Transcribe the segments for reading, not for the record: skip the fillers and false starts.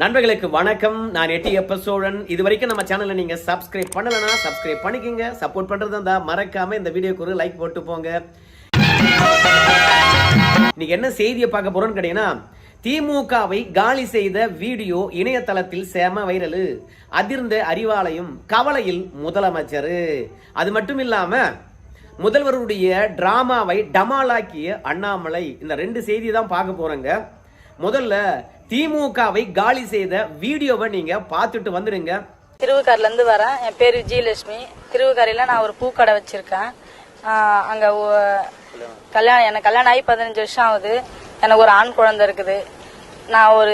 நண்பர்களுக்கு வணக்கம். நான் எட்டியப்ப சோழன். இது வரைக்கும் நம்ம சேனலை நீங்க சப்ஸ்கிரைப் பண்ணலனா சப்ஸ்கிரைப் பண்ணிக்கங்க. சப்போர்ட் பண்றது இருந்தா மறக்காம இந்த வீடியோக்கு ஒரு லைக் போட்டு போங்க. இன்னைக்கு என்ன செய்தியை பார்க்க போறோம்னு கேட்டீங்கன்னா, திமுகவை காலி செய்த வீடியோ இணையதளத்தில் சேம வைரல். அதிர்ந்த அறிவாலயம், கவலையில் முதலமைச்சர். அது மட்டும் இல்லாம முதல்வருடைய டிராமாவை டமாலாக்கிய அண்ணாமலை. இந்த ரெண்டு செய்தி தான் பார்க்க போறேங்க. முதல்ல திமுகவை காலி செய்த வீடியோவை நீங்க பார்த்துட்டு வந்துடுங்க. திருவுக்காரில இருந்து வரேன். என் பேரு விஜயலட்சுமி. திருவுக்காரில நான் ஒரு பூக்கடை வச்சிருக்கேன். அங்க எனக்கு கல்யாணம் ஆகி 15 வருஷம் ஆகுது. எனக்கு ஒரு ஆண் குழந்தை இருக்குது. நான் ஒரு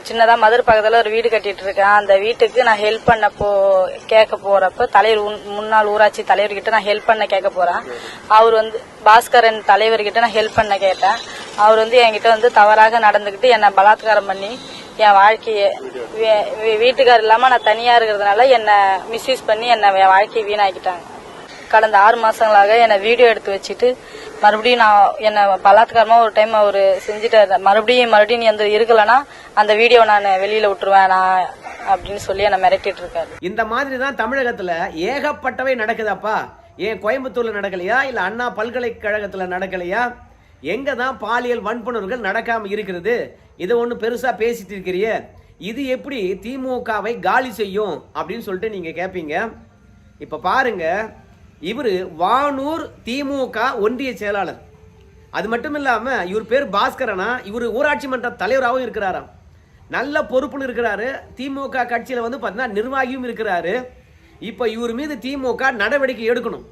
சின்னதா மதுரை பக்கத்துல ஒரு வீடு கட்டிட்டு இருக்கேன். அந்த வீட்டுக்கு நான் ஹெல்ப் பண்ண கேட்க போறப்ப முன்னாள் ஊராட்சி தலைவர்கிட்ட நான் ஹெல்ப் பண்ண கேட்க போறேன். அவர் பாஸ்கரன் தலைவர்கிட்ட நான் ஹெல்ப் பண்ண கேட்டேன். அவர் என்கிட்ட தவறாக நடந்துகிட்டு என்னை பலாத்காரம் பண்ணி என் வாழ்க்கைய வீட்டுக்காரர் இல்லாம நான் தனியா இருக்கிறதுனால என்னை மிஸ்யூஸ் பண்ணி என் வாழ்க்கையை வீணாக்கிட்டாங்க. கடந்த 6 மாசங்களாக என்னை வீடியோ எடுத்து வச்சுட்டு மறுபடியும் என்ன பலாத்காரமா ஒரு டைம் அவரு செஞ்சுட்டாரு. மறுபடியும் நீ இருக்கலன்னா அந்த வீடியோ நான் வெளியில விட்டுருவேன் அப்படின்னு சொல்லி என்ன மிரட்டிட்டு இருக்காரு. இந்த மாதிரி தான் தமிழகத்துல ஏகப்பட்டவை நடக்குதாப்பா. ஏன் கோயம்புத்தூர்ல நடக்கலையா, இல்ல அண்ணா பல்கலைக்கழகத்துல நடக்கலையா? எங்க தான் பாலியல் வன்புணர்வுகள் நடக்காம இருக்கிறது? இதை ஒண்ணு பெருசா பேசிட்டு இருக்கிறிய, இது எப்படி திமுகவை காலி செய்யும் அப்படின்னு சொல்லிட்டு நீங்க கேட்பீங்க. இப்ப பாருங்க, இவரு வானூர் திமுக ஒன்றிய செயலாளர். அது மட்டும் இல்லாம இவர் பேர் பாஸ்கரனா. இவர் ஊராட்சி மன்ற தலைவராகவும் இருக்கிறாராம். நல்ல பொறுப்புன்னு இருக்கிறாரு. திமுக கட்சியில பாத்தீங்கன்னா நிர்வாகியும் இருக்கிறாரு. இப்ப இவர் மீது திமுக நடவடிக்கை எடுக்கணும்.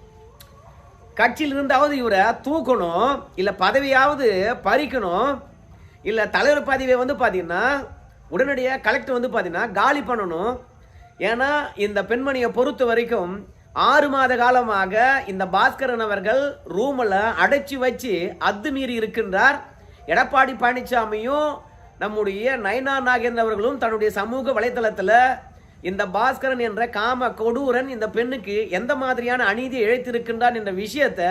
கட்சியில் இருந்தாவது இவரை தூக்கணும், இல்ல பதவியாவது பறிக்கணும், இல்ல தலைவர் பதவியை பாத்தீங்கன்னா உடனடியாக கலெக்டர் பாத்தீங்கன்னா காலி பண்ணணும். ஏன்னா இந்த பெண்மணியை பொறுத்த வரைக்கும் 6 மாத காலமாக இந்த பாஸ்கரன் அவர்கள் ரூம்ல அடைச்சி வச்சு அத்துமீறி இருக்கின்றார். எடப்பாடி பழனிசாமியும் நம்முடைய நயனா நாகேந்திரன் அவர்களும் தன்னுடைய சமூக வலைதளத்தில் இந்த பாஸ்கரன் என்ற காம கொடூரன் இந்த பெண்ணுக்கு எந்த மாதிரியான அநீதியை இழைத்திருக்கின்றான் என்ற விஷயத்தை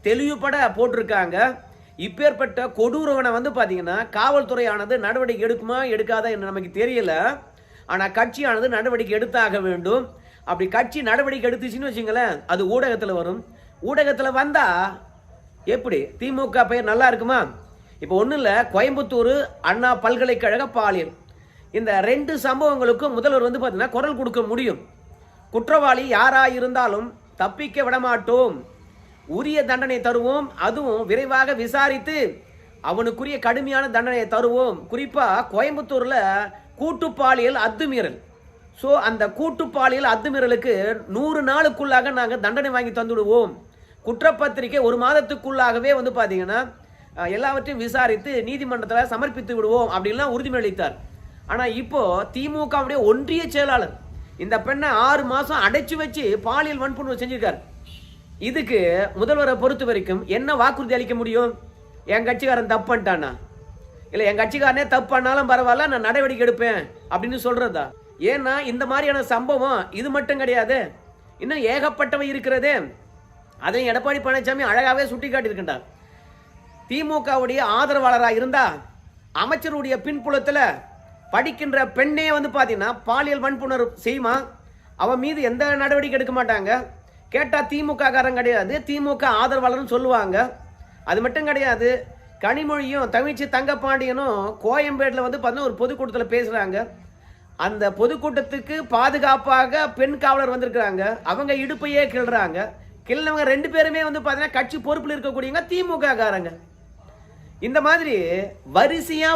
தெளிவுபட போட்டிருக்காங்க. இப்பேற்பட்ட கொடூரவனை பாத்தீங்கன்னா காவல்துறையானது நடவடிக்கை எடுக்குமா எடுக்காதா என்று நமக்கு தெரியல. ஆனா கட்சியானது நடவடிக்கை எடுத்தாக வேண்டும். அப்படி கட்சி நடவடிக்கை எடுத்துச்சுன்னு வச்சுங்களேன், அது ஊடகத்தில் வரும். ஊடகத்தில் வந்தா எப்படி திமுக பெயர் நல்லா இருக்குமா? இப்போ ஒன்றும் இல்லை, கோயம்புத்தூர் அண்ணா பல்கலைக்கழக பாலியல், இந்த 2 சம்பவங்களுக்கும் முதல்வர் பார்த்தீங்கன்னா குரல் கொடுக்க முடியும். குற்றவாளி யாரா இருந்தாலும் தப்பிக்க விடமாட்டோம், உரிய தண்டனை தருவோம், அதுவும் விரைவாக விசாரித்து அவனுக்குரிய கடுமையான தண்டனையை தருவோம். குறிப்பா கோயம்புத்தூர்ல கூட்டு பாலியல் அத்துமீறல். ஸோ அந்த கூட்டு பாலியல் அத்துமீறலுக்கு 100 நாளுக்குள்ளாக நாங்கள் தண்டனை வாங்கி தந்துடுவோம். குற்றப்பத்திரிகை 1 மாதத்துக்குள்ளாகவே பார்த்தீங்கன்னா எல்லாவற்றையும் விசாரித்து நீதிமன்றத்தில் சமர்ப்பித்து விடுவோம் அப்படின்லாம் உறுதிமொழி அளித்தார். ஆனால் இப்போ திமுகவுடைய ஒன்றிய செயலாளர் இந்த பெண்ணை 6 மாதம் அடைச்சு வச்சு பாலியல் வன்புணர்வு செஞ்சிருக்கார். இதுக்கு முதல்வரை பொறுத்த வரைக்கும் என்ன வாக்குறுதி அளிக்க முடியும்? என் கட்சிக்காரன் தப்பு பண்ணிட்டானா, இல்லை என் கட்சிக்காரனே தப்பு பண்ணாலும் பரவாயில்ல நான் நடவடிக்கை எடுப்பேன் அப்படின்னு சொல்றதா? ஏன்னா இந்த மாதிரியான சம்பவம் இது மட்டும் கிடையாது, இன்னும் ஏகப்பட்டவை இருக்கிறதே. அதையும் எடப்பாடி பழனிசாமி அழகாவே சுட்டி காட்டியிருக்கின்றார். திமுகவுடைய ஆதரவாளராக இருந்தா அமைச்சருடைய பின்புலத்தில் படிக்கின்ற பெண்ணே பாத்தீங்கன்னா பாலியல் வன்புணர்வு செய்யுமா, அவன் மீது எந்த நடவடிக்கை எடுக்க மாட்டாங்க. கேட்டா திமுக காரன் கிடையாது, திமுக ஆதரவாளர்னு சொல்லுவாங்க. அது மட்டும் கிடையாது, கனிமொழியும் தமிழ்ச்சி தங்கப்பாண்டியனும் கோயம்பேட்டில் பார்த்தீங்கன்னா ஒரு பொதுக்கூட்டத்தில் பேசுறாங்க. அந்த பொதுக்கூட்டத்துக்கு பாதுகாப்பாக பெண் காவலர் வந்திருக்கிறாங்க. அவங்க இடுப்பையே கிள்றாங்க. கிள்ளவங்க 2 பேருமே பார்த்தீங்கன்னா கட்சி பொறுப்பில் இருக்கக்கூடியவங்க திமுக காரங்க. இந்த மாதிரி வரிசையா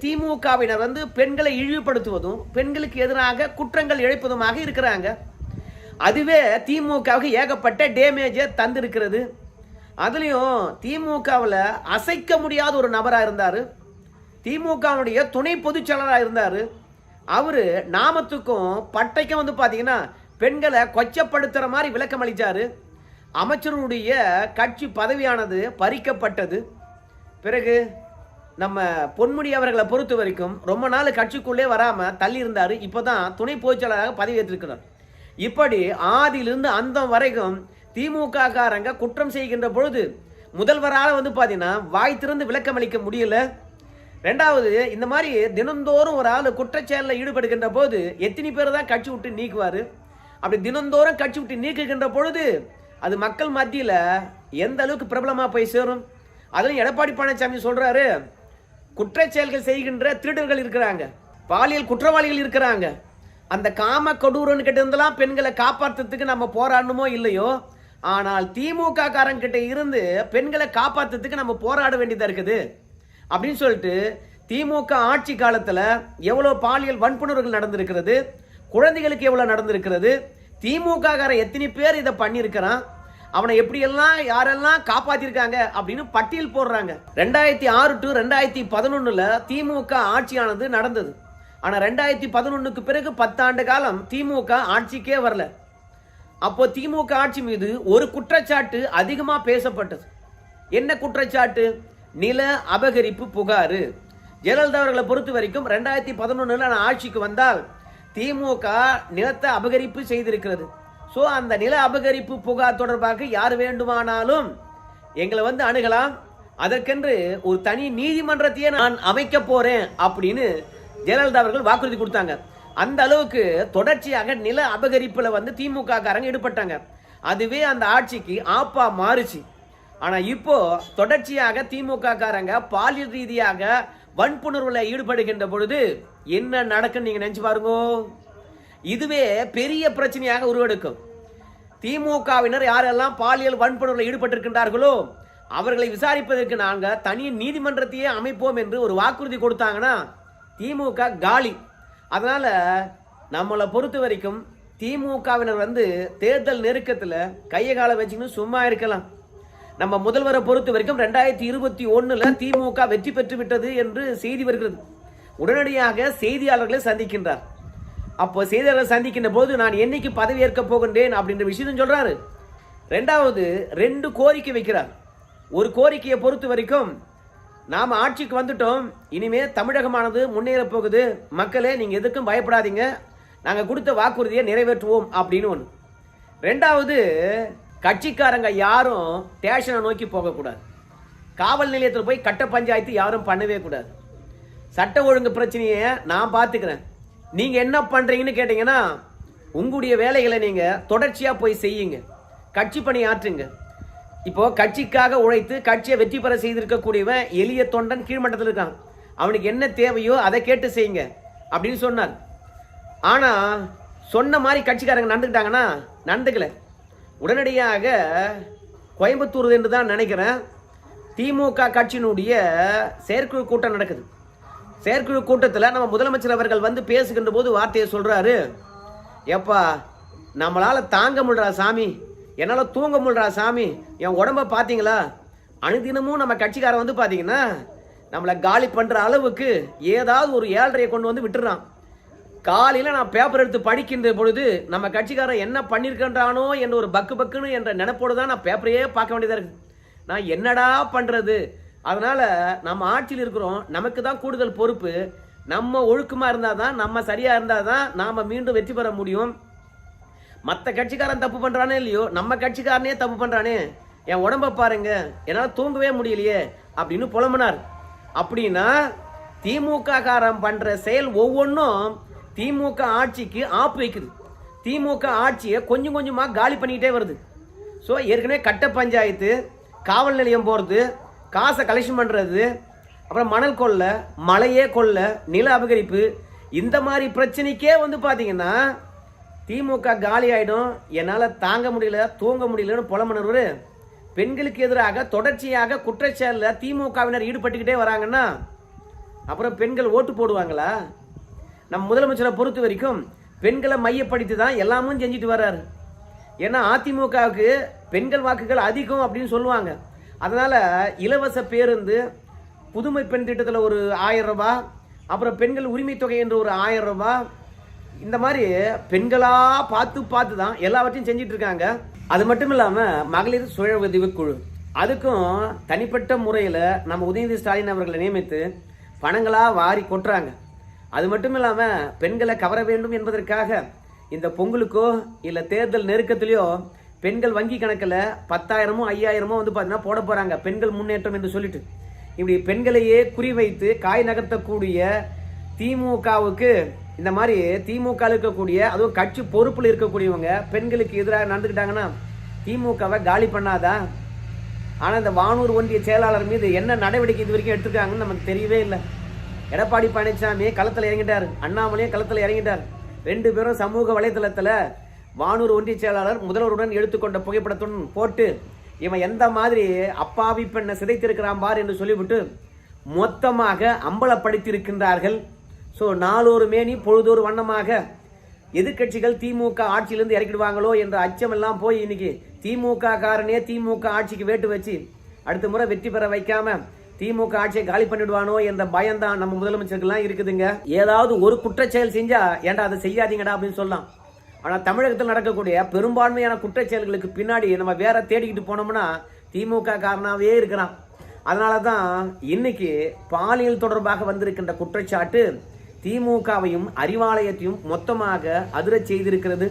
திமுகவினர் பெண்களை இழிவுபடுத்துவதும் பெண்களுக்கு எதிராக குற்றங்கள் இழைப்பதுமாக இருக்கிறாங்க. அதுவே திமுகவுக்கு ஏகப்பட்ட டேமேஜை தந்திருக்கிறது. அதுலயும் திமுகவில் அசைக்க முடியாத ஒரு நபராக இருந்தாரு. திமுகவுடைய துணை பொதுச் செயலராக இருந்தாரு. அவரு நாமத்துக்கும் பட்டைக்கும் பாத்தீங்கன்னா பெண்களை கொச்சப்படுத்துற மாதிரி விளக்கம் அளிச்சாரு. அமைச்சருடைய கட்சி பதவியானது பறிக்கப்பட்டது. பிறகு நம்ம பொன்முடி அவர்களை பொறுத்த வரைக்கும் ரொம்ப நாள் கட்சிக்குள்ளே வராம தள்ளி இருந்தாரு. இப்பதான் துணை பொதுச்செயலராக பதவி ஏற்றிருக்கிறார். இப்படி ஆதியிலிருந்து அந்தம் வரைக்கும் திமுக காரங்க குற்றம் செய்கின்ற பொழுது முதல்வரால் பாத்தீங்கன்னா வாய் திறந்து விளக்கம் அளிக்க முடியல. ரெண்டாவது, இந்த மாதிரி தினந்தோறும் ஒரு ஆள் குற்றச்செயலில் ஈடுபடுகின்ற போது எத்தனை பேர் தான் கட்சி விட்டு நீக்குவார்? அப்படி தினந்தோறும் கட்சி விட்டு நீக்குகின்ற பொழுது அது மக்கள் மத்தியில் எந்த அளவுக்கு பிரபலமாக போய் சேரும்? அதுவும் எடப்பாடி பழனிசாமி சொல்றாரு, குற்றச்செயல்கள் செய்கின்ற திருடர்கள் இருக்கிறாங்க, பாலியல் குற்றவாளிகள் இருக்கிறாங்க, அந்த காம கொடூரன் கிட்ட இருந்தெல்லாம் பெண்களை காப்பாற்றுறதுக்கு நம்ம போராடணுமோ இல்லையோ, ஆனால் திமுக காரங்கிட்ட இருந்து பெண்களை காப்பாற்றுறதுக்கு நம்ம போராட வேண்டியதா இருக்குது அப்படின்னு சொல்லிட்டு திமுக ஆட்சி காலத்துல எவ்வளவு பாலியல் வன்புணர்வுகள் நடந்திருக்கிறது, குழந்தைகளுக்கு எவ்வளவு நடந்திருக்கிறது, திமுக காரன் எத்தனை பேர் இதை பண்ணியிருக்கிறான், அவனை எப்படியெல்லாம் யாரெல்லாம் காப்பாத்திருக்காங்க அப்படின்னு பட்டியல் போடுறாங்க. 2006 to 2011 திமுக ஆட்சியானது நடந்தது. ஆனா 2011க்கு பிறகு 10 ஆண்டு காலம் திமுக ஆட்சிக்கே வரல. அப்போ திமுக ஆட்சி மீது ஒரு குற்றச்சாட்டு அதிகமா பேசப்பட்டது. என்ன குற்றச்சாட்டு? நில அபகரிப்பு புகாரு. ஜெயலலிதா அவர்களை பொறுத்த வரைக்கும் 2011 ஆட்சிக்கு வந்தால் திமுக நிலத்தை அபகரிப்பு செய்திருக்கிறது. ஸோ அந்த நில அபகரிப்பு புகார் தொடர்பாக யார் வேண்டுமானாலும் எங்களை வந்து அணுகலாம், அதற்கென்று ஒரு தனி நீதிமன்றத்தையே நான் அமைக்க போறேன் அப்படின்னு ஜெயலலிதா அவர்கள் வாக்குறுதி கொடுத்தாங்க. அந்த அளவுக்கு தொடர்ச்சியாக நில அபகரிப்புல வந்து திமுக காரங்க ஈடுபட்டாங்க. அதுவே அந்த ஆட்சிக்கு ஆப்பா மாறுச்சு. ஆனா இப்போ தொடர்ச்சியாக திமுக காரங்க பாலியல் ரீதியாக வன்புணர்வுல ஈடுபடுகின்ற பொழுது என்ன நடக்குன்னு நீங்க நினைச்சு பாருங்க. இதுவே பெரிய பிரச்சனையாக உருவெடுக்கும். திமுகவினர் யாரெல்லாம் பாலியல் வன்புணர்வுல ஈடுபட்டிருக்கின்றார்களோ அவர்களை விசாரிப்பதற்கு நாங்க தனி நீதிமன்றத்தையே அமைப்போம் என்று ஒரு வாக்குறுதி கொடுத்தாங்கன்னா திமுக காலி. அதனால நம்மளை பொறுத்த வரைக்கும் திமுகவினர் வந்து தேர்தல் நெருக்கத்தில் கையை கால வச்சுன்னு சும்மா இருக்கலாம். நம்ம முதல்வரை பொறுத்த வரைக்கும் 2021 திமுக வெற்றி பெற்று விட்டது என்று செய்தி வருகிறது. உடனடியாக செய்தியாளர்களை சந்திக்கின்றார். அப்போ செய்தியாளர்களை சந்திக்கின்ற போது நான் என்னைக்கு பதவி ஏற்க போகின்றேன் அப்படின்ற விஷயம் சொல்றாரு. ரெண்டாவது 2 கோரிக்கை வைக்கிறார். ஒரு கோரிக்கையை பொறுத்த வரைக்கும் நாம் ஆட்சிக்கு வந்துட்டோம், இனிமே தமிழகமானது முன்னேற போகுது, மக்களே நீங்க எதுக்கும் பயப்படாதீங்க, நாங்க கொடுத்த வாக்குறுதியை நிறைவேற்றுவோம் அப்படின்னு ஒன்று. ரெண்டாவது, கட்சிக்காரங்க யாரும் ஸ்டேஷனை நோக்கி போகக்கூடாது, காவல் நிலையத்தில் போய் கட்ட பஞ்சாயத்து யாரும் பண்ணவே கூடாது, சட்ட ஒழுங்கு பிரச்சனையை நான் பார்த்துக்கிறேன், நீங்க என்ன பண்றீங்கன்னு கேட்டீங்கன்னா உங்களுடைய வேலைகளை நீங்க தொடர்ச்சியா போய் செய்யுங்க, கட்சி பணி ஆற்றுங்க. இப்போ கட்சிக்காக உழைத்து கட்சியை வெற்றி பெற செய்திருக்கக்கூடியவன் எளிய தொண்டன் கீழ்மட்டத்தில் இருக்கான், அவனுக்கு என்ன தேவையோ அதை கேட்டு செய்யுங்க அப்படின்னு சொன்னார். ஆனா சொன்ன மாதிரி கட்சிக்காரங்க நடந்துக்கிட்டாங்கன்னா நடந்துக்கல. உடனடியாக கோயம்புத்தூர் என்று தான் நினைக்கிறேன், திமுக கட்சியினுடைய செயற்குழு கூட்டம் நடக்குது. செயற்குழு கூட்டத்தில் நம்ம முதலமைச்சர் அவர்கள் வந்து பேசுகின்ற போது வார்த்தையை சொல்றாரு, எப்பா நம்மளால தாங்க முடியல சாமி, என்னால் தூங்க முடியல சாமி, என் உடம்ப பார்த்தீங்களா, அனுதினமும் நம்ம கட்சிக்காரன் வந்து பார்த்தீங்கன்னா நம்மளை காலி பண்ணுற அளவுக்கு ஏதாவது ஒரு 7:30 கொண்டு வந்து விட்டுறான். காலையில் நான் பேப்பர் எடுத்து படிக்கின்ற பொழுது நம்ம கட்சிக்காரன் என்ன பண்ணியிருக்கின்றானோ என்ற ஒரு பக்குன்னு என்ற நினைப்போடு தான் நான் பேப்பரையே பார்க்க வேண்டியதாக இருக்குது. நான் என்னடா பண்ணுறது? அதனால் நம்ம ஆட்சியில் இருக்கிறோம், நமக்கு தான் கூடுதல் பொறுப்பு. நம்ம ஒழுக்கமாக இருந்தால் தான், நம்ம சரியாக இருந்தால் தான் நாம் மீண்டும் வெற்றி பெற முடியும். மற்ற கட்சிக்காரன் தப்பு பண்ணுறானே இல்லையோ, நம்ம கட்சிக்காரனே தப்பு பண்ணுறானே, என் உடம்ப பாருங்க, என்னால் தூங்கவே முடியலையே அப்படின்னு புலம்பினார். அப்படின்னா திமுக காரன் பண்ணுற செயல் ஒவ்வொன்றும் திமுக ஆட்சிக்கு ஆப்பு வைக்குது. திமுக ஆட்சியை கொஞ்சம் கொஞ்சமாக காலி பண்ணிக்கிட்டே வருது. ஸோ ஏற்கனவே கட்ட பஞ்சாயத்து, காவல் நிலையம் போகிறது, காசை கலெக்ஷன் பண்ணுறது, அப்புறம் மணல் கொள்ளை, மலையே கொள்ளை, நில அபகரிப்பு, இந்த மாதிரி பிரச்சனைக்கே வந்து பார்த்தீங்கன்னா திமுக காலி ஆகிடும். என்னால் தாங்க முடியல, தூங்க முடியலன்னு புலம்புனவர் பெண்களுக்கு எதிராக தொடர்ச்சியாக குற்றச்செயலில் திமுகவினர் ஈடுபட்டுக்கிட்டே வராங்கன்னா அப்புறம் பெண்கள் ஓட்டு போடுவாங்களா? நம்ம முதலமைச்சரை பொறுத்த வரைக்கும் பெண்களை மையப்படுத்தி தான் எல்லாமும் செஞ்சுட்டு வர்றாரு. ஏன்னா அதிமுகவுக்கு பெண்கள் வாக்குகள் அதிகம் அப்படின்னு சொல்லுவாங்க. அதனால இலவச பேருந்து, புதுமை பெண் திட்டத்தில் ஒரு 1000 ரூபாய், அப்புறம் பெண்கள் உரிமை தொகை என்று ஒரு 1000 ரூபாய், இந்த மாதிரி பெண்களா பார்த்து தான் எல்லாவற்றையும் செஞ்சிட்டு இருக்காங்க. அது மட்டும் இல்லாமல் மகளிர் சுய உதவி குழு, அதுக்கும் தனிப்பட்ட முறையில் நம்ம உதயநிதி ஸ்டாலின் அவர்களை நியமித்து பணங்களா வாரி கொட்டுறாங்க. அது மட்டும் இல்லாமல் பெண்களை கவர வேண்டும் என்பதற்காக இந்த பொங்கலுக்கோ இல்லை தேர்தல் நெருக்கத்திலையோ பெண்கள் வங்கி கணக்கில் 10,000மோ 5,000மோ வந்து பார்த்தீங்கன்னா போட போகிறாங்க, பெண்கள் முன்னேற்றம் என்று சொல்லிட்டு. இப்படி பெண்களையே குறிவைத்து காய் நகர்த்தக்கூடிய திமுகவுக்கு இந்த மாதிரி திமுக இருக்கக்கூடிய அதுவும் கட்சி பொறுப்புல இருக்கக்கூடியவங்க பெண்களுக்கு எதிராக நடந்துக்கிட்டாங்கன்னா திமுகவை காலி பண்ணாதா? ஆனா இந்த வானூர் ஒன்றிய செயலாளர் மீது என்ன நடவடிக்கை இது வரைக்கும் எடுத்திருக்காங்கன்னு நமக்கு தெரியவே இல்லை. எடப்பாடி பழனிசாமி களத்தில் இறங்கிட்டார், அண்ணாமலையும் களத்தில் இறங்கிட்டார். 2 பேரும் சமூக வலைதளத்துல வானூர் ஒன்றிய செயலாளர் முதல்வருடன் எடுத்துக்கொண்ட புகைப்படத்துடன் போட்டு இவன் எந்த மாதிரி அப்பாவி பெண்ணை சிதைத்திருக்கிறான் பார் என்று சொல்லிவிட்டு மொத்தமாக அம்பலப்படுத்தியிருக்கின்றார்கள். ஸோ நாளொரு மேனி பொழுதொரு வண்ணமாக எதிர்கட்சிகள் திமுக ஆட்சியிலிருந்து இறக்கிடுவாங்களோ என்ற அச்சமெல்லாம் போய் இன்னைக்கு திமுக காரனே திமுக ஆட்சிக்கு வேட்டு வச்சு அடுத்த முறை வெற்றி பெற வைக்காம திமுக ஆட்சியை காலி பண்ணிடுவானோ என்ற பயம்தான் நம்ம முதலமைச்சருக்கெல்லாம் இருக்குதுங்க. ஏதாவது ஒரு குற்றச்செயல் செஞ்சா ஏன்டா அதை செய்யாதீங்கடா அப்படின்னு சொல்லலாம். ஆனா தமிழகத்தில் நடக்கக்கூடிய பெரும்பான்மையான குற்றச்செயல்களுக்கு பின்னாடி நம்ம வேற தேடிக்கிட்டு போனோம்னா திமுக காரணாவே இருக்கிறான். அதனாலதான் இன்னைக்கு பாலியல் தொடர்பாக வந்திருக்கின்ற குற்றச்சாட்டு திமுகவையும் அறிவாலயத்தையும் மொத்தமாக அதிரச் செய்திருக்கிறது.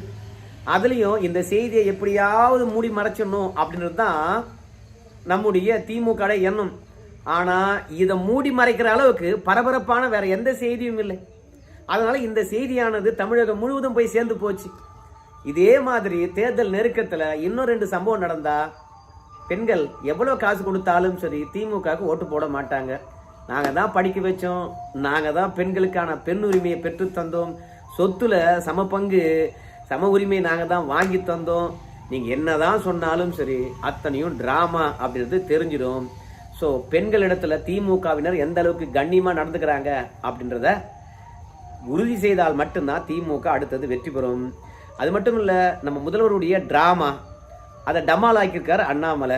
அதுலயும் இந்த செய்தியை எப்படியாவது மூடி மறைச்சிடணும் அப்படின்றது தான் நம்முடைய திமுக எண்ணம். ஆனா இதை மூடி மறைக்கிற அளவுக்கு பரபரப்பான வேற எந்த செய்தியும் இல்லை. அதனால இந்த செய்தியானது தமிழகம் முழுவதும் போய் சேர்ந்து போச்சு. இதே மாதிரி தேர்தல் நெருக்கத்துல இன்னும் 2 சம்பவம் நடந்தா பெண்கள் எவ்வளவு காசு கொடுத்தாலும் சரி திமுகவுக்கு ஓட்டு போட மாட்டாங்க. நாங்க தான் படிக்க வச்சோம், நாங்க தான் பெண்களுக்கான பெண் உரிமையை பெற்று தந்தோம், சொத்துல சம பங்கு சம உரிமையை நாங்க தான் வாங்கி தந்தோம், நீங்க என்னதான் சொன்னாலும் சரி அத்தனையும் டிராமா அப்படின்றது தெரிஞ்சிடும். ஸோ பெண்களிடத்துல திமுகவினர் எந்த அளவுக்கு கண்ணியமா நடந்துக்கிறாங்க அப்படின்றத உறுதி செய்தால் மட்டும்தான் திமுக அடுத்தது வெற்றி பெறும். அது மட்டும் இல்ல, நம்ம முதல்வருடைய டிராமா அதை டமால் ஆக்கியிருக்காரு அண்ணாமலை.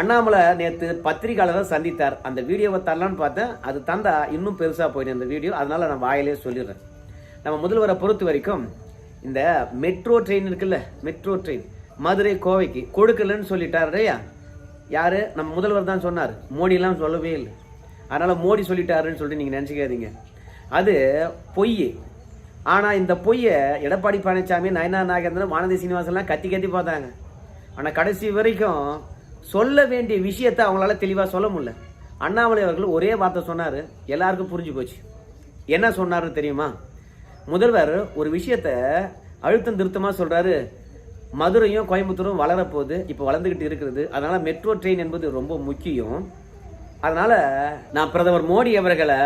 அண்ணாமலை நேற்று பத்திரிகையாளரை சந்தித்தார். அந்த வீடியோவை தரலான்னு பார்த்தேன், அது தந்தா இன்னும் பெருசா போயிடும் இந்த வீடியோ. அதனால நான் வாயிலே சொல்லிடுறேன். நம்ம முதல்வரை பொறுத்த வரைக்கும் இந்த மெட்ரோ ட்ரெயின் இருக்குல்ல, மெட்ரோ ட்ரெயின் மதுரை கோவைக்கு கொடுக்கலன்னு சொல்லிட்டார் இல்லையா? யாரு? நம்ம முதல்வர் தான் சொன்னார், மோடிலாம் சொல்லவே இல்லை. அதனால மோடி சொல்லிட்டாருன்னு சொல்லிட்டு நீங்க நினைச்சுக்காதீங்க, அது பொய். ஆனா இந்த பொய்யை எடப்பாடி பழனிசாமி, நயனா நாகேந்திரன், வானதி சீனிவாசன்லாம் கத்தி கத்தி பார்த்தாங்க. ஆனா கடைசி வரைக்கும் சொல்ல வேண்டிய விஷயத்தை அவங்களால தெளிவா சொல்ல முடியல. அண்ணாமலை அவர்கள் ஒரே வார்த்தை சொன்னாரு, எல்லாருக்கும் புரிஞ்சு போச்சு. என்ன சொன்னாருன்னு தெரியுமா? முதல்வர் ஒரு விஷயத்த அழுத்தம் திருத்தமா சொல்றாரு, மதுரையும் கோயம்புத்தூரும் வளரப்போகுது, இப்போ வளர்ந்துகிட்டு இருக்கிறது, அதனால மெட்ரோ ட்ரெயின் என்பது ரொம்ப முக்கியம். அதனால நான் பிரதமர் மோடி அவர்களை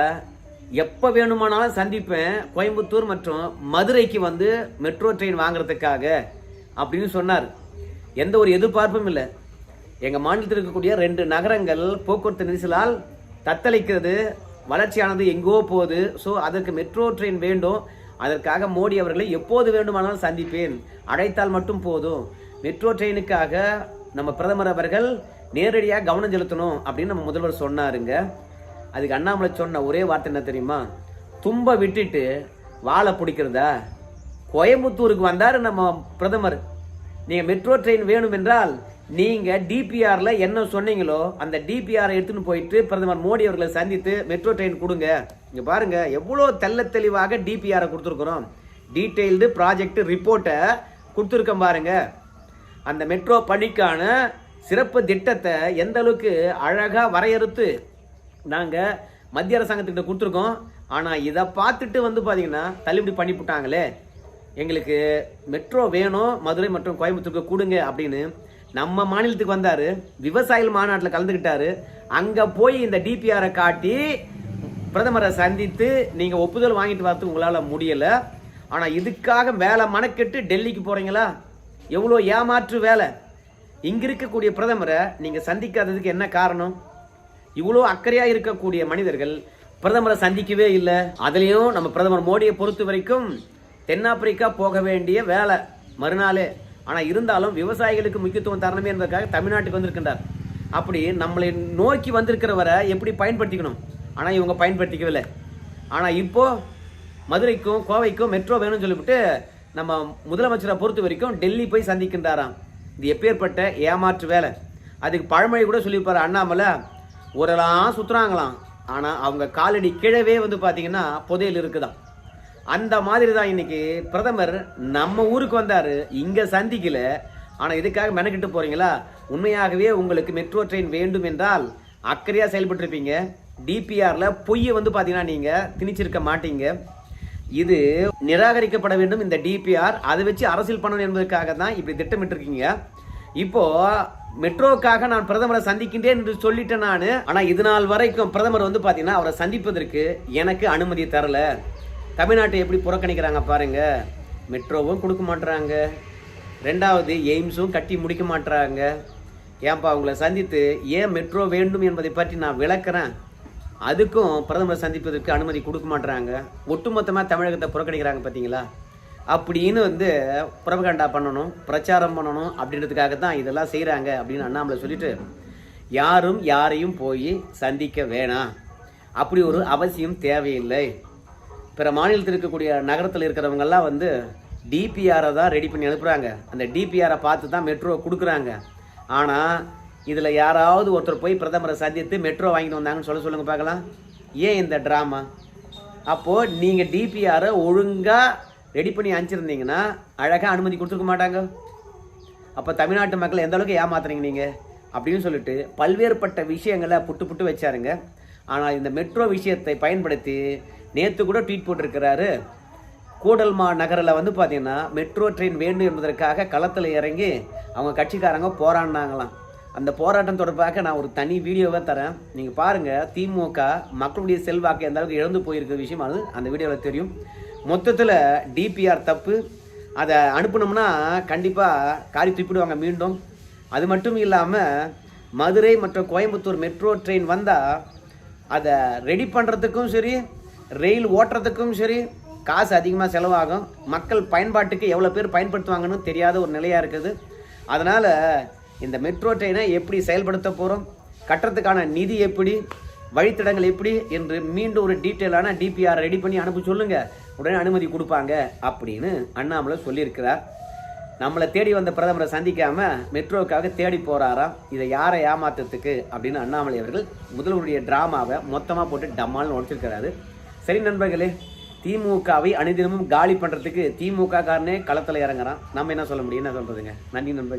எப்ப வேணுமானாலும் சந்திப்பேன், கோயம்புத்தூர் மற்றும் மதுரைக்கு வந்து மெட்ரோ ட்ரெயின் வாங்குறதுக்காக அப்படின்னு சொன்னார். எந்த ஒரு எதிர்பார்ப்பும் இல்லை. எங்க மாநிலத்தில் இருக்கக்கூடிய 2 நகரங்கள் போக்குவரத்து நெரிசலால் தத்தளிக்கிறது, வளர்ச்சியானது எங்கோ போகுது. ஸோ அதற்கு மெட்ரோ ட்ரெயின் வேண்டும். அதற்காக மோடி அவர்களை எப்போது வேண்டுமானாலும் சந்திப்பேன், அழைத்தால் மட்டும் போதும். மெட்ரோ ட்ரெயினுக்காக நம்ம பிரதமர் அவர்கள் நேரடியாக கவனம் செலுத்தணும் அப்படின்னு நம்ம முதல்வர் சொன்னாருங்க. அதுக்கு அண்ணாமலை சொன்ன ஒரே வார்த்தை என்ன தெரியுமா? தும்ப விட்டுட்டு வாழை பிடிக்கிறதா? கோயம்புத்தூருக்கு வந்தாரு நம்ம பிரதமர். நீங்க மெட்ரோ ட்ரெயின் வேணும் என்றால் நீங்க டிபிஆர்ல என்ன சொன்னீங்களோ அந்த டிபிஆர் எடுத்துன்னு போயிட்டு பிரதமர் மோடி அவர்களை சந்தித்து மெட்ரோ ட்ரெயின் கொடுங்க. இங்க பாருங்க எவ்வளவு தெள்ள தெளிவாக டிபிஆர் கொடுத்துருக்கிறோம், டீடைல்டு ப்ராஜெக்ட் ரிப்போர்ட்டை கொடுத்துருக்கோம் பாருங்க. அந்த மெட்ரோ பணிக்கான சிறப்பு திட்டத்தை எந்த அளவுக்கு அழகா வரையறுத்து நாங்க மத்திய அரசாங்கத்துக்கிட்ட கொடுத்துருக்கோம். ஆனா இதை பார்த்துட்டு வந்து பாத்தீங்கன்னா தள்ளுபடி பண்ணிவிட்டாங்களே, எங்களுக்கு மெட்ரோ வேணும், மதுரை மற்றும் கோயம்புத்தூருக்கு கொடுங்க அப்படின்னு நம்ம மாநிலத்துக்கு வந்தாரு, விவசாயிகள் மாநாட்டில் கலந்துக்கிட்டாரு. அங்க போய் இந்த டிபிஆரை காட்டி பிரதமரை சந்தித்து நீங்க ஒப்புதல் வாங்கிட்டு வரதுக்கு உங்களால முடியல. ஆனா இதுக்காக வேலை மனக்கெட்டு டெல்லிக்கு போறீங்களா? எவ்வளவு ஏமாற்று வேலை. இங்க இருக்கக்கூடிய பிரதமரை நீங்க சந்திக்காததுக்கு என்ன காரணம்? இவ்வளோ அக்கறையா இருக்கக்கூடிய மனிதர்கள் பிரதமரை சந்திக்கவே இல்லை. அதுலயும் நம்ம பிரதமர் மோடியை பொறுத்த வரைக்கும் தென்னாப்பிரிக்கா போக வேண்டிய வேலை மறுநாளே. ஆனா இருந்தாலும் விவசாயிகளுக்கு முக்கியத்துவம் தரணுமே என்பதற்காக தமிழ்நாட்டுக்கு வந்திருக்கின்றார். அப்படி நம்மளை நோக்கி வந்திருக்கிறவரை எப்படி பயன்படுத்திக்கணும், ஆனா இவங்க பயன்படுத்திக்கவில்லை. ஆனா இப்போ மதுரைக்கும் கோவைக்கும் மெட்ரோ வேணும்னு சொல்லிவிட்டு நம்ம முதலமைச்சரை பொறுத்த வரைக்கும் டெல்லி போய் சந்திக்கின்றாராம். இது எப்பேற்பட்ட ஏமாற்று வேலை. அதுக்கு பழமொழி கூட சொல்லியிருப்பாரு அண்ணாமலை, ஊரெல்லாம் சுத்துறாங்களாம், ஆனா அவங்க காலடி கீழவே வந்து பாத்தீங்கன்னா புதையல் இருக்குதான். அந்த மாதிரி தான் இன்னைக்கு பிரதமர் நம்ம ஊருக்கு வந்தாரு, இங்க சந்திக்கல. ஆனா இதுக்காக மெனக்கிட்டு போறீங்களா? உண்மையாகவே உங்களுக்கு மெட்ரோ ட்ரெயின் வேண்டும் என்றால் அக்கறையாக செயல்பட்டு இருப்பீங்க. டிபிஆர்ல பொய்யை வந்து பார்த்தீங்கன்னா நீங்கள் திணிச்சிருக்க மாட்டீங்க. இது நிராகரிக்கப்பட வேண்டும் இந்த டிபிஆர். அதை வச்சு அரசியல் பண்ணணும் என்பதற்காக தான் இப்படி திட்டமிட்டு இருக்கீங்க. இப்போ மெட்ரோக்காக நான் பிரதமரை சந்திக்கின்றேன் என்று சொல்லிட்டேன் நான். ஆனால் இது நாள் வரைக்கும் பிரதமர் வந்து பார்த்தீங்கன்னா அவரை சந்திப்பதற்கு எனக்கு அனுமதி தரல. தமிழ்நாட்டை எப்படி புறக்கணிக்கிறாங்க பாருங்க. மெட்ரோவும் கொடுக்க மாட்டுறாங்க, ரெண்டாவது எய்ம்ஸும் கட்டி முடிக்க மாட்டுறாங்க. ஏன்பா அவங்களை சந்தித்து ஏன் மெட்ரோ வேண்டும் என்பதை பற்றி நான் விளக்குறேன், அதுக்கும் பிரதமரை சந்திப்பதற்கு அனுமதி கொடுக்க மாட்டுறாங்க. ஒட்டுமொத்தமாக தமிழகத்தை புறக்கணிக்கிறாங்க பார்த்தீங்களா? அப்படின்னு வந்து புரபகண்டா பண்ணணும், பிரச்சாரம் பண்ணணும் அப்படின்றதுக்காக தான் இதெல்லாம் செய்கிறாங்க அப்படின்னு அண்ணாமலை சொல்லிட்டு, யாரும் யாரையும் போய் சந்திக்க வேணாம், அப்படி ஒரு அவசியம் தேவையில்லை. பிற மாநிலத்தில் இருக்கக்கூடிய நகரத்தில் இருக்கிறவங்கெல்லாம் வந்து டிபிஆரை தான் ரெடி பண்ணி அனுப்புகிறாங்க. அந்த டிபிஆரை பார்த்து தான் மெட்ரோ கொடுக்குறாங்க. ஆனால் இதில் யாராவது ஒருத்தர் போய் பிரதமரை சந்தித்து மெட்ரோ வாங்கிட்டு வந்தாங்கன்னு சொல்லுங்கள் பார்க்கலாம். ஏன் இந்த ட்ராமா? அப்போது நீங்கள் டிபிஆரை ஒழுங்காக ரெடி பண்ணி அனுப்பிச்சிருந்தீங்கன்னா அழகாக அனுமதி கொடுத்துருக்க மாட்டாங்க. அப்போ தமிழ்நாட்டு மக்களை எந்த அளவுக்கு ஏமாத்துறீங்க நீங்கள் அப்படின்னு சொல்லிட்டு பல்வேறுபட்ட விஷயங்களை புட்டு வச்சாருங்க. ஆனால் இந்த மெட்ரோ விஷயத்தை பயன்படுத்தி நேற்று கூட ட்வீட் போட்டிருக்கிறாரு. கூடல்மா நகரில் வந்து பார்த்தீங்கன்னா மெட்ரோ ட்ரெயின் வேண்டும் என்பதற்காக களத்தில் இறங்கி அவங்க கட்சிக்காரங்க போராடினாங்களாம். அந்த போராட்டம் தொடர்பாக நான் ஒரு தனி வீடியோவை தரேன், நீங்கள் பாருங்கள். திமுக மக்களுடைய செல்வாக்கு எந்த அளவுக்கு இழந்து போயிருக்கிற விஷயம் அது அந்த வீடியோவில் தெரியும். மொத்தத்தில் டிபிஆர் தப்பு. அதை அனுப்பினோம்னா கண்டிப்பாக காரி துப்பிடுவாங்க மீண்டும். அது மட்டும் இல்லாமல் மதுரை மற்றும் கோயம்புத்தூர் மெட்ரோ ட்ரெயின் வந்தால் அதை ரெடி பண்ணுறதுக்கும் சரி, ரயில் ஓட்டுறதுக்கும் சரி காசு அதிகமாக செலவாகும். மக்கள் பயன்பாட்டுக்கு எவ்வளோ பேர் பயன்படுத்துவாங்கன்னு தெரியாத ஒரு நிலையாக இருக்குது. அதனால் இந்த மெட்ரோ ட்ரெயினை எப்படி செயல்படுத்த போகிறோம், கட்டுறதுக்கான நிதி எப்படி, வழித்தடங்கள் எப்படி என்று மீண்டும் ஒரு டீட்டெயிலான டிபிஆர் ரெடி பண்ணி அனுப்ப சொல்லுங்கள், உடனே அனுமதி கொடுப்பாங்க அப்படின்னு அண்ணாமலை சொல்லியிருக்கிறார். நம்மளை தேடி வந்த பிரதமரை சந்திக்காமல் மெட்ரோவுக்காக தேடி போகிறாராம். இதை யாரை ஏமாத்துறதுக்கு அப்படின்னு அண்ணாமலை அவர்கள் முதல்வருடைய ட்ராமாவை மொத்தமாக போட்டு டம்மால்னு உடைச்சிருக்கிறாரு. சரி நண்பர்களே, திமுகவை அனுதினமும் காலி பண்ணுறதுக்கு திமுக காரனே களத்தில் இறங்குறான். நம்ம என்ன சொல்ல முடியும், என்ன சொல்கிறதுங்க. நன்றி நண்பர்கள்.